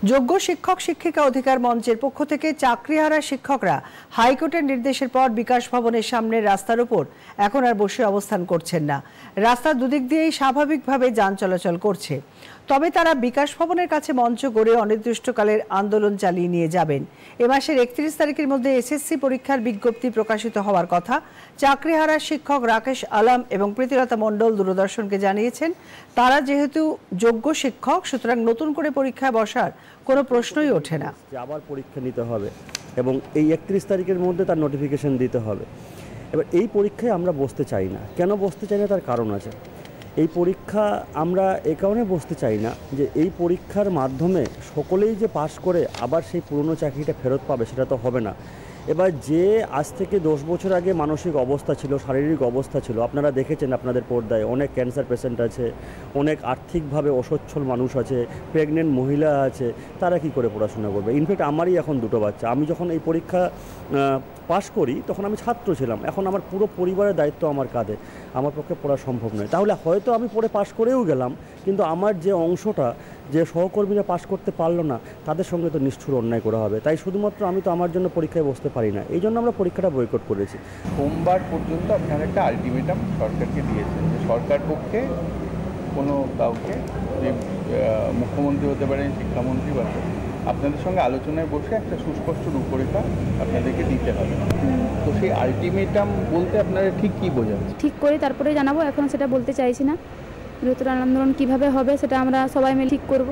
যোগ্য শিক্ষক শিক্ষিকা অধিকার মঞ্চের পক্ষ থেকে চাকরিহারা শিক্ষকরা হাইকোর্টের নির্দেশের পর বিকাশ ভবনের সামনের রাস্তার উপর এখন আর বসে অবস্থান করছেন না। রাস্তার দুদিক দিয়েই স্বাভাবিকভাবে যান চলাচল করছে। তবে তারা বিকাশ ভবনের কাছে মঞ্চ গড়ে অনির্দিষ্টকালের আন্দোলন চালিয়ে নিয়ে যাবেন। এ মাসের 31 তারিখের মধ্যে এসএসসি পরীক্ষার বিজ্ঞপ্তি প্রকাশিত হওয়ার কথা। চাকরিহারা শিক্ষক রাকেশ আলম এবং প্রীতিলতা মণ্ডল দূরদর্শনকে জানিয়েছেন, তারা যেহেতু যোগ্য শিক্ষক, সুতরাং নতুন করে পরীক্ষায় বসার কোনো প্রশ্নই ওঠে না। আবার পরীক্ষা নিতে হবে এবং এই 31 তারিখের মধ্যে তার নোটিফিকেশন দিতে হবে। এবার এই পরীক্ষায় আমরা বসতে চাই না। কেন বসতে চাই না তার কারণ আছে। এই পরীক্ষা আমরা এ কারণে বসতে চাই না যে এই পরীক্ষার মাধ্যমে সকলেই যে পাশ করে আবার সেই পুরনো চাকরিটা ফেরত পাবে সেটা তো হবে না। এবার যে আজ থেকে 10 বছর আগে মানসিক অবস্থা ছিল, শারীরিক অবস্থা ছিল, আপনারা দেখেছেন আপনাদের পর্দায় অনেক ক্যান্সার পেশেন্ট আছে, অনেক আর্থিকভাবে অসচ্ছল মানুষ আছে, প্রেগনেন্ট মহিলা আছে, তারা কি করে পড়াশোনা করবে? ইনফ্যাক্ট আমারই এখন 2টো বাচ্চা। আমি যখন এই পরীক্ষা পাশ করি তখন আমি ছাত্র ছিলাম, এখন আমার পুরো পরিবারের দায়িত্ব আমার কাঁধে, আমার পক্ষে পড়া সম্ভব নয়। তাহলে হয়তো আমি পড়ে পাশ করেও গেলাম, কিন্তু আমার যে অংশটা, যে সহকর্মীরা পাশ করতে পারলো না, তাদের সঙ্গে তো নিষ্ঠুর অন্যায় করা হবে। তাই শুধুমাত্র আমি তো আমার জন্য পরীক্ষায় বসতে পারি না, এই জন্য আমরা পরীক্ষাটা বয়কট করেছি। সোমবার পর্যন্ত আপনারা একটা আলটিমেটাম সরকারকে দিয়েছেন যে সরকার পক্ষে কোনো কাউকে, যে মুখ্যমন্ত্রী হতে পারেন, শিক্ষামন্ত্রী বা আপনাদের সঙ্গে আলোচনায় বসে একটা সুস্পষ্ট রূপরেখা আপনাদেরকে দিতে হবে। তো সেই আলটিমেটাম বলতে আপনারা ঠিক কী বোঝান? ঠিক করে তারপরে জানাবো, এখন সেটা বলতে চাইছি না। বৃহত্তর আন্দোলন কীভাবে হবে সেটা আমরা সবাই মিলে ঠিক করব।